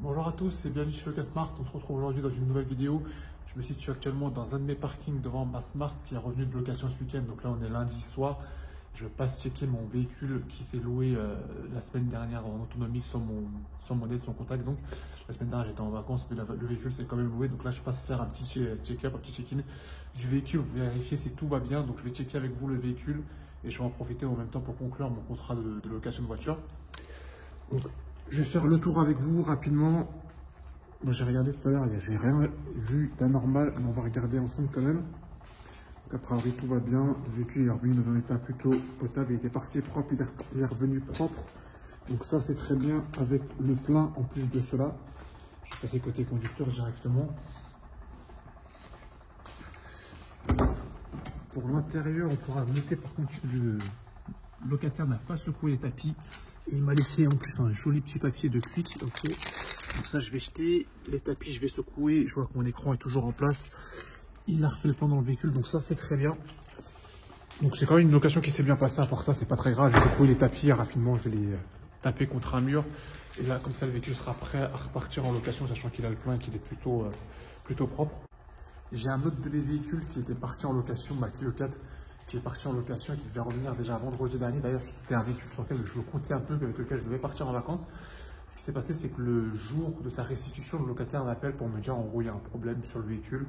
Bonjour à tous et bienvenue chez Loca Smart. On se retrouve aujourd'hui dans une nouvelle vidéo. Je me situe actuellement dans un de mes parkings devant ma Smart qui est revenu de location ce week-end. Donc là, on est lundi soir. Je passe checker mon véhicule qui s'est loué la semaine dernière en autonomie sans mon aide, sans contact. Donc la semaine dernière, j'étais en vacances, mais le véhicule s'est quand même loué. Donc là, je passe faire un petit check-up, un petit check-in du véhicule, vérifier si tout va bien. Donc je vais checker avec vous le véhicule et je vais en profiter en même temps pour conclure mon contrat de location de voiture. Donc, je vais faire le tour avec vous rapidement. Moi, j'ai regardé tout à l'heure, j'ai rien vu d'anormal, mais on va regarder ensemble quand même. Donc, a priori, tout va bien. Le véhicule est revenu dans un état plutôt potable. Il était parti propre, il est revenu propre. Donc ça, c'est très bien avec le plein en plus de cela. Je vais passer côté conducteur directement. Pour l'intérieur, on pourra noter par contre que le locataire n'a pas secoué les tapis. Et il m'a laissé en plus un joli petit papier de Quick. Ok. Donc ça, je vais jeter. Les tapis, je vais secouer. Je vois que mon écran est toujours en place. Il a refait le plan dans le véhicule. Donc ça, c'est très bien. Donc c'est quand même une location qui s'est bien passée. À part ça, c'est pas très grave. Je vais secouer les tapis rapidement. Je vais les taper contre un mur. Et là, comme ça, le véhicule sera prêt à repartir en location, sachant qu'il a le plein et qu'il est plutôt propre. J'ai un autre de mes véhicules qui était parti en location, ma Clio 4. Qui est parti en location et qui devait revenir déjà vendredi dernier. D'ailleurs, c'était un véhicule sur lequel je comptais un peu, avec lequel je devais partir en vacances. Ce qui s'est passé, c'est que le jour de sa restitution, le locataire m'appelle pour me dire en gros, il y a un problème sur le véhicule.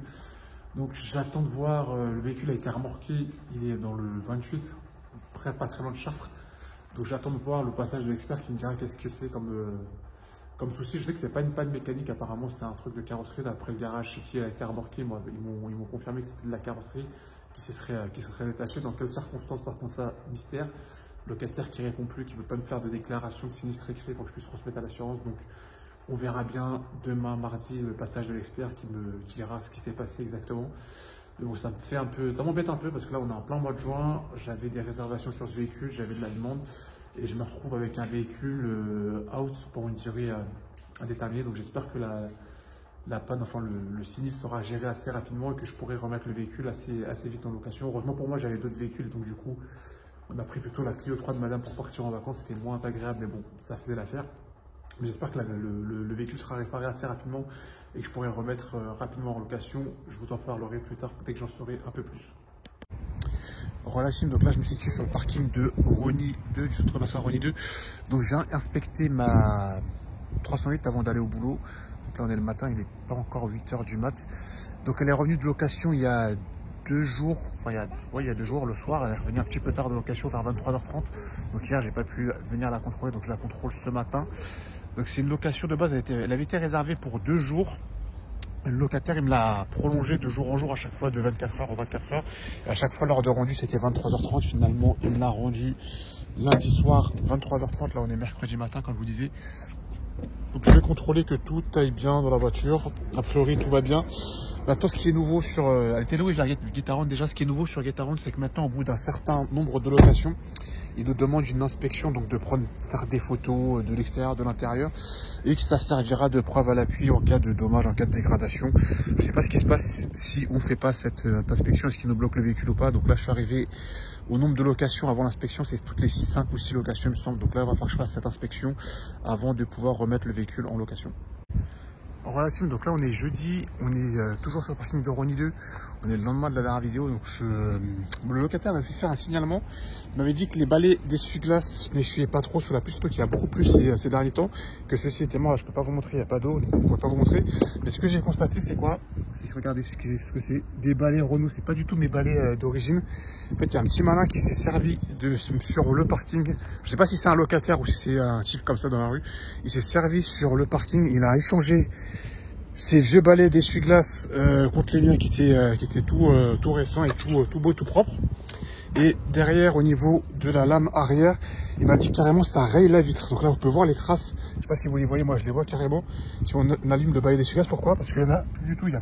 Donc, j'attends de voir. Le véhicule a été remorqué. Il est dans le 28, pas très loin de Chartres. Donc, j'attends de voir le passage de l'expert qui me dira qu'est-ce que c'est comme souci. Je sais que c'est pas une panne mécanique. Apparemment, c'est un truc de carrosserie. D'après le garage chez qui elle a été remorquée, moi, ils m'ont confirmé que c'était de la carrosserie qui se serait détaché. Dans quelles circonstances, par contre, ça, mystère. Locataire qui répond plus, qui ne veut pas me faire de déclaration de sinistre écrit pour que je puisse transmettre à l'assurance. Donc, on verra bien demain, mardi, le passage de l'expert qui me dira ce qui s'est passé exactement. Donc, ça me fait un peu, ça m'embête un peu parce que là, on est en plein mois de juin. J'avais des réservations sur ce véhicule, j'avais de la demande et je me retrouve avec un véhicule out pour une durée indéterminée. Donc, j'espère que la panne, enfin le sinistre sera géré assez rapidement et que je pourrai remettre le véhicule assez vite en location. Heureusement pour moi, j'avais d'autres véhicules, donc du coup, on a pris plutôt la Clio 3 de madame pour partir en vacances. C'était moins agréable, mais bon, ça faisait l'affaire. Mais j'espère que le véhicule sera réparé assez rapidement et que je pourrai le remettre rapidement en location. Je vous en parlerai plus tard dès que j'en saurai un peu plus. Relative, donc là je me situe sur le parking de Rosny 2, du centre commercial Rosny 2. Donc je viens inspecter ma 308 avant d'aller au boulot. Donc là on est le matin, il n'est pas encore 8 h du mat. Donc elle est revenue de location il y a 2 jours, enfin il y a 2 jours le soir. Elle est revenue un petit peu tard de location vers 23 h 30. Donc hier j'ai pas pu venir la contrôler, donc je la contrôle ce matin. Donc c'est une location de base, elle avait été réservée pour 2 jours. Le locataire, il me l'a prolongé de jour en jour, à chaque fois de 24 h en 24 h. Et à chaque fois, l'heure de rendu, c'était 23 h 30. Finalement, il me l'a rendu lundi soir, 23 h 30. Là, on est mercredi matin, comme je vous disais. Donc, je vais contrôler que tout aille bien dans la voiture. A priori, tout va bien. Maintenant, ce qui est nouveau sur... elle était louée vers Guetaron. Déjà, ce qui est nouveau sur Guetaron, c'est que maintenant, au bout d'un certain nombre de locations, il nous demande une inspection, donc de faire des photos de l'extérieur, de l'intérieur, et que ça servira de preuve à l'appui en cas de dommage, en cas de dégradation. Je ne sais pas ce qui se passe si on ne fait pas cette inspection, est-ce qu'il nous bloque le véhicule ou pas. Donc là, je suis arrivé au nombre de locations avant l'inspection, c'est toutes les 5 ou 6 locations, il me semble. Donc là, il va falloir que je fasse cette inspection avant de pouvoir remettre le véhicule en location. Relative, donc là on est jeudi, on est toujours sur le parking de Rosny 2, on est le lendemain de la dernière vidéo. Donc le locataire m'a fait faire un signalement, il m'avait dit que les balais d'essuie-glace n'essuyaient pas trop sous la pluie, surtout qu'il y a beaucoup plus ces derniers temps, que ceci était mort. Je peux pas vous montrer, il n'y a pas d'eau, donc on ne peut pas vous montrer. Mais ce que j'ai constaté, c'est quoi? C'est que regardez ce que c'est, des balais Renault, c'est pas du tout mes balais d'origine. En fait, il y a un petit malin qui s'est servi sur le parking. Je sais pas si c'est un locataire ou si c'est un type comme ça dans la rue. Il s'est servi sur le parking, il a échangé ces vieux balais d'essuie-glace contre les miens qui étaient tout récents et tout beau, tout propre. Et derrière, au niveau de la lame arrière, il m'a dit carrément ça raye la vitre. Donc là, on peut voir les traces. Je sais pas si vous les voyez, moi je les vois carrément. Si on allume le balai d'essuie-glace, pourquoi? Parce qu'il n'y a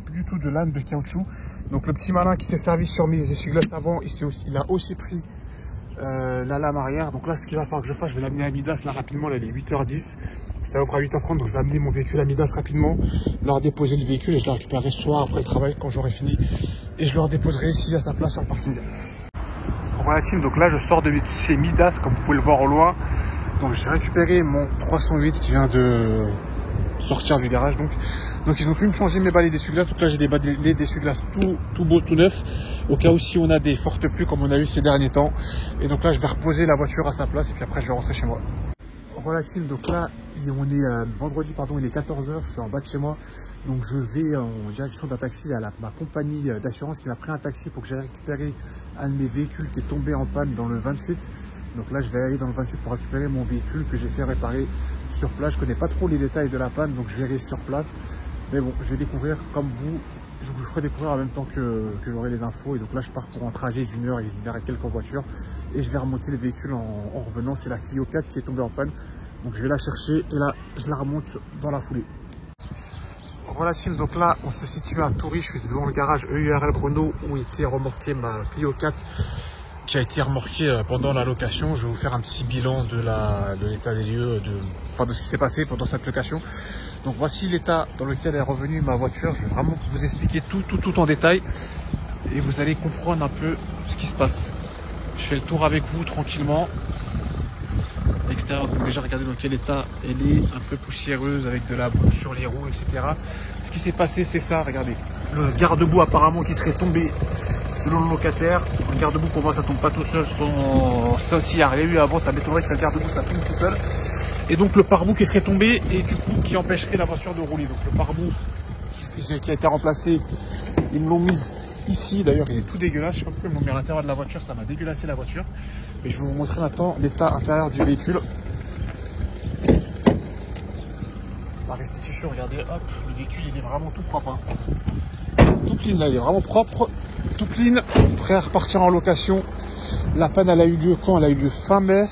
plus du tout de lame de caoutchouc. Donc le petit malin qui s'est servi sur mes essuie-glaces avant, il a aussi pris la lame arrière. Donc là, ce qu'il va falloir que je fasse, je vais l'amener à Midas là rapidement. Là, il est 8 h 10, ça ouvre à 8 h 30. Donc je vais amener mon véhicule à Midas rapidement, leur déposer le véhicule et je le récupérerai ce soir après le travail quand j'aurai fini. Et je le redéposerai ici à sa place sur le parking. Relative, donc là je sors de chez Midas, comme vous pouvez le voir au loin. Donc j'ai récupéré mon 308 qui vient de sortir du garage. Donc ils ont pu me changer mes balais d'essuie-glace. Donc là j'ai des balais d'essuie-glace tout beau, tout neuf, au cas où si on a des fortes pluies comme on a eu ces derniers temps. Et donc là je vais reposer la voiture à sa place et puis après je vais rentrer chez moi. Voilà team, donc là on est vendredi, pardon, il est 14 h, je suis en bas de chez moi. Donc je vais en direction d'un taxi à ma compagnie d'assurance qui m'a pris un taxi pour que j'aille récupérer un de mes véhicules qui est tombé en panne dans le 28. Donc là je vais aller dans le 28 pour récupérer mon véhicule que j'ai fait réparer sur place. Je connais pas trop les détails de la panne, donc je verrai sur place. Mais bon, je vais découvrir comme vous. Je vous ferai découvrir en même temps que j'aurai les infos. Et donc là je pars pour un trajet d'une heure et quelques en voiture. Et je vais remonter le véhicule en revenant. C'est la Clio 4 qui est tombée en panne. Donc je vais la chercher et là je la remonte dans la foulée. Voilà team, donc là on se situe à Toury, je suis devant le garage EURL Renault où était remorquée ma Clio 4 qui a été remorquée pendant la location. Je vais vous faire un petit bilan de l'état des lieux, de ce qui s'est passé pendant cette location. Donc voici l'état dans lequel est revenue ma voiture. Je vais vraiment vous expliquer tout en détail et vous allez comprendre un peu ce qui se passe. Je fais le tour avec vous tranquillement. L'extérieur, donc déjà regardez dans quel état elle est, un peu poussiéreuse avec de la boue sur les roues, etc. Ce qui s'est passé, c'est ça, regardez. Le garde-boue apparemment qui serait tombé selon le locataire. Le garde-boue pour moi ça tombe pas tout seul, ça s'il n'y a rien eu avant, ça m'étonnerait que ça, le garde-boue ça tombe tout seul. Et donc le pare-boue qui serait tombé et du coup qui empêcherait la voiture de rouler. Donc le pare-boue qui a été remplacé, ils me l'ont mise ici, d'ailleurs il est tout dégueulasse, je sais pas pourquoi ils m'ont mis à l'intérieur de la voiture, ça m'a dégueulassé la voiture. Et je vais vous montrer maintenant l'état intérieur du véhicule. La restitution, regardez, hop, le véhicule il est vraiment tout propre. Hein. Tout clean là, il est vraiment propre, tout clean, prêt à repartir en location. La panne elle a eu lieu quand? Elle a eu lieu fin mai.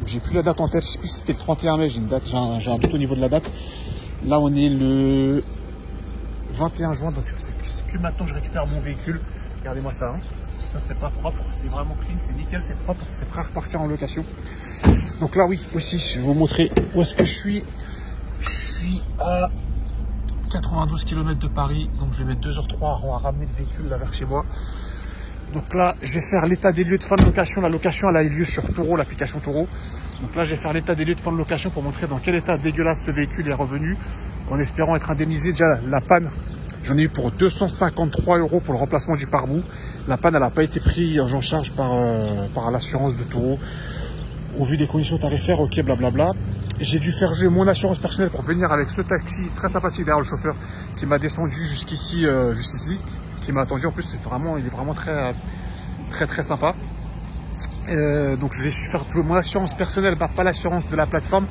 J'ai plus la date en tête, je sais plus si c'était le 31 mai, j'ai une date, j'ai un doute au niveau de la date. Là on est le 21 juin, donc c'est que maintenant je récupère mon véhicule. Regardez-moi ça, hein. Ça c'est pas propre, c'est vraiment clean, c'est nickel, c'est propre, c'est prêt à repartir en location. Donc là oui, aussi, je vais vous montrer où est-ce que je suis. Je suis à 92 km de Paris, donc je vais mettre 2h03 à ramener le véhicule là vers chez moi. Donc là, je vais faire l'état des lieux de fin de location. La location, elle a eu lieu sur Turo, l'application Turo. Donc là, je vais faire l'état des lieux de fin de location pour montrer dans quel état dégueulasse ce véhicule est revenu, en espérant être indemnisé. Déjà, la panne, j'en ai eu pour 253 € pour le remplacement du pare-boue. La panne, elle n'a pas été prise en charge par l'assurance de Turo. Au vu des conditions tarifaires, ok, blablabla. J'ai dû faire jouer mon assurance personnelle pour venir avec ce taxi très sympathique derrière le chauffeur qui m'a descendu jusqu'ici, qui m'a attendu. En plus, il est vraiment très sympa. Donc je vais faire mon assurance personnelle, pas l'assurance de la plateforme.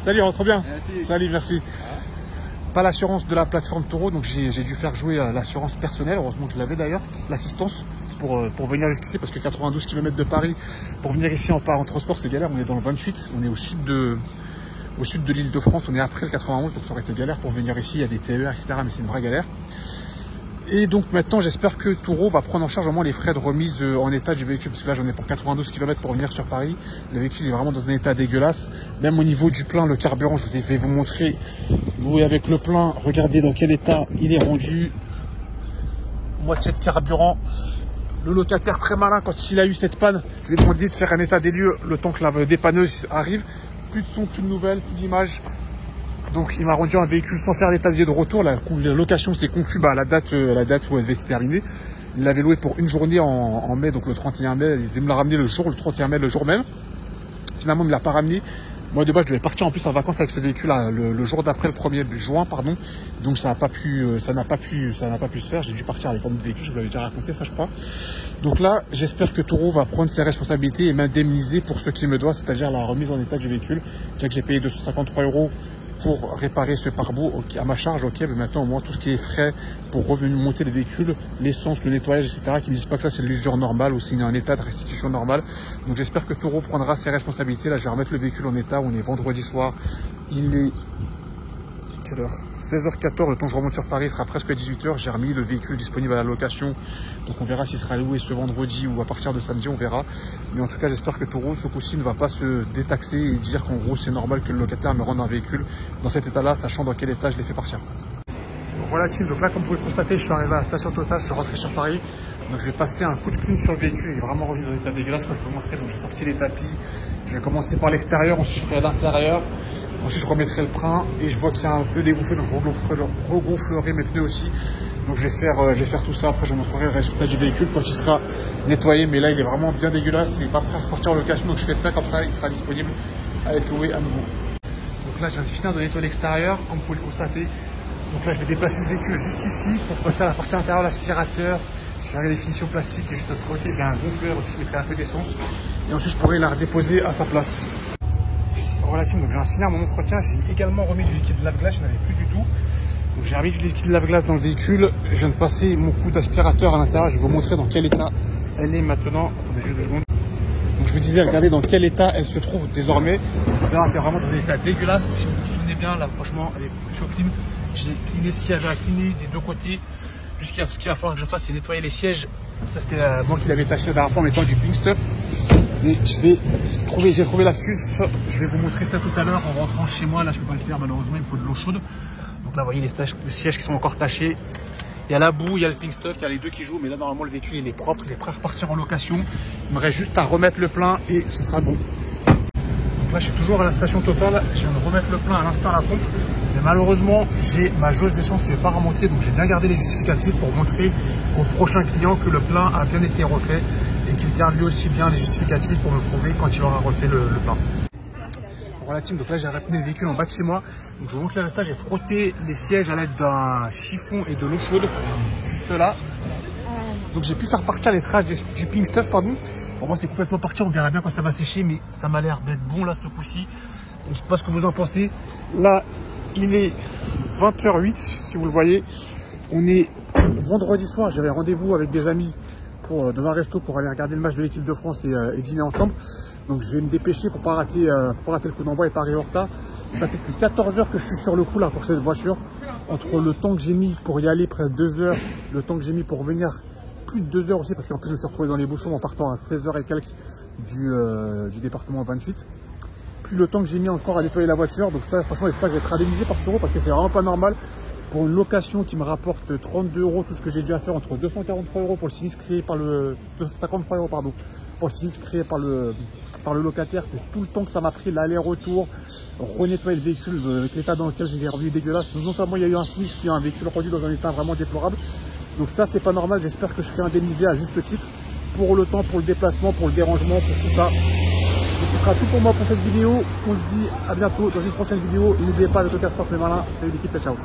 Salut, rentre bien. Merci. Salut, merci. Pas l'assurance de la plateforme Turo, donc j'ai dû faire jouer l'assurance personnelle. Heureusement que je l'avais d'ailleurs, l'assistance pour venir jusqu'ici, parce que 92 km de Paris pour venir ici en transport c'est galère. On est dans le 28, on est au sud de l'Île-de-France, on est après le 91, donc ça aurait été galère pour venir ici. Il y a des TER, etc., mais c'est une vraie galère. Et donc maintenant, j'espère que Turo va prendre en charge au moins les frais de remise en état du véhicule, parce que là j'en ai pour 92 km pour venir sur Paris. Le véhicule est vraiment dans un état dégueulasse. Même au niveau du plein, le carburant, je vais vous montrer. Vous voyez avec le plein, regardez dans quel état il est rendu. Moitié de carburant. Le locataire très malin, quand il a eu cette panne, je lui ai demandé de faire un état des lieux le temps que la dépanneuse arrive. Plus de son, plus de nouvelles, plus d'images. Donc il m'a rendu un véhicule sans faire l'état des lieux de retour. La location s'est conclue à la date où elle devait se terminer. Il l'avait loué pour une journée en mai, donc le 31 mai. Il devait me la ramener le 31 mai, le jour même. Finalement, il ne me l'a pas ramené. Moi de base, je devais partir en plus en vacances avec ce véhicule le jour d'après, le 1er juin, pardon. Donc ça n'a pas pu se faire. J'ai dû partir avec un autre véhicule, je vous l'avais déjà raconté ça, je crois. Donc là, j'espère que Turo va prendre ses responsabilités et m'indemniser pour ce qu'il me doit, c'est-à-dire la remise en état du véhicule. Déjà que j'ai payé 253 € pour réparer ce pare-boue à ma charge, ok, mais maintenant au moins tout ce qui est frais pour revenir monter le véhicule, l'essence, le nettoyage, etc., qui ne me disent pas que ça c'est l'usure normale ou c'est un état de restitution normal. Donc j'espère que Turo prendra ses responsabilités. Là je vais remettre le véhicule en état. On est vendredi soir, il est quelle heure? 16h14, le temps que je remonte sur Paris, il sera presque 18h. J'ai remis le véhicule disponible à la location, donc on verra s'il sera loué ce vendredi ou à partir de samedi, on verra. Mais en tout cas, j'espère que Turo, ce coup-ci, ne va pas se détaxer et dire qu'en gros, c'est normal que le locataire me rende un véhicule dans cet état-là, sachant dans quel état je l'ai fait partir. Donc voilà, team, donc là, comme vous pouvez le constater, je suis arrivé à la station Total, je suis rentré sur Paris. Donc je vais passer un coup de clean sur le véhicule, il est vraiment revenu dans l'état dégueulasse, comme je vous montrer. Donc j'ai sorti les tapis, je vais commencer par l'extérieur, ensuite je ferai l'intérieur. Ensuite, je remettrai le frein et je vois qu'il y a un peu dégonflé, donc je regonflerai mes pneus aussi. Donc je vais faire tout ça. Après, je vous montrerai le résultat du véhicule quand il sera nettoyé. Mais là, il est vraiment bien dégueulasse. Il n'est pas prêt à repartir en location. Donc je fais ça comme ça, il sera disponible à être loué à nouveau. Donc là, je viens de finir de nettoyer l'extérieur, comme vous pouvez le constater. Donc là, je vais déplacer le véhicule juste ici pour passer à la partie intérieure de l'aspirateur. Je vais regarder les finitions plastiques et juste de l'autre côté, il y a un gonfleur aussi, je mettrai un peu d'essence. Et ensuite, je pourrai la redéposer à sa place. Voilà, team, donc je viens de finir mon entretien. J'ai également remis du liquide lave-glace, je n'en avais plus du tout. Donc j'ai remis du liquide lave-glace dans le véhicule. Je viens de passer mon coup d'aspirateur à l'intérieur. Je vais vous montrer dans quel état elle est maintenant. Attendez juste 2 secondes. Donc je vous disais, regardez dans quel état elle se trouve désormais. Vous allez vraiment dans un état dégueulasse. Si vous vous souvenez bien, là franchement, elle est plutôt clean. J'ai cleané ce qu'il y avait à cleaner des deux côtés. Ce qu'il va falloir que je fasse, c'est nettoyer les sièges. Ça, c'était moi qui l'avais taché la dernière fois en mettant du pink stuff. Mais j'ai trouvé l'astuce. Je vais vous montrer ça tout à l'heure en rentrant chez moi. Là, je ne peux pas le faire malheureusement, il me faut de l'eau chaude. Donc là, vous voyez les sièges qui sont encore tachés. Il y a la boue, il y a le pink stuff, il y a les deux qui jouent. Mais là, normalement, le véhicule, il est propre, il est prêt à repartir en location. Il me reste juste à remettre le plein et ce sera bon. Donc là, je suis toujours à la station Total. Je viens de remettre le plein à l'instant à la pompe. Mais malheureusement, j'ai ma jauge d'essence qui n'est pas remontée. Donc j'ai bien gardé les justificatifs pour montrer au prochain client que le plein a bien été refait et qu'il garde lui aussi bien les justificatifs pour me prouver quand il aura refait le plein. Voilà, team, donc là j'ai ramené le véhicule en bas de chez moi. Donc je vous montre le résultat. J'ai frotté les sièges à l'aide d'un chiffon et de l'eau chaude juste là. Donc j'ai pu faire partir les traces du pink stuff, pardon. Pour moi c'est complètement parti, on verra bien quand ça va sécher, mais ça m'a l'air d'être bon là ce coup-ci. Je sais pas ce que vous en pensez. Là il est 20h08 si vous le voyez. On est vendredi soir, j'avais rendez-vous avec des amis dans un resto pour aller regarder le match de l'équipe de France et dîner ensemble. Donc je vais me dépêcher pour pas rater le coup d'envoi et pas arriver en retard. Ça fait depuis 14 heures que je suis sur le coup là pour cette voiture. Entre le temps que j'ai mis pour y aller, presque 2 heures, le temps que j'ai mis pour revenir, plus de 2 heures aussi, parce qu'en plus je me suis retrouvé dans les bouchons en partant à 16h et quelques du département 28. Puis le temps que j'ai mis encore à nettoyer la voiture. Donc ça, franchement, j'espère que je vais être indemnisé par Turo parce que c'est vraiment pas normal. Pour une location qui me rapporte 32 €, tout ce que j'ai dû faire entre 243 € pour le sinistre créé par le 253 € pardon, pour le sinistre créé par le locataire, que tout le temps que ça m'a pris l'aller-retour, renettoyer le véhicule avec l'état dans lequel je l'ai revu dégueulasse. Donc non seulement il y a eu un sinistre, il y a un véhicule rendu dans un état vraiment déplorable. Donc ça c'est pas normal, j'espère que je serai indemnisé à juste titre pour le temps, pour le déplacement, pour le dérangement, pour tout ça. Et ce sera tout pour moi pour cette vidéo. On se dit à bientôt dans une prochaine vidéo. Et n'oubliez pas de te casser pas les malins. Salut l'équipe, ciao.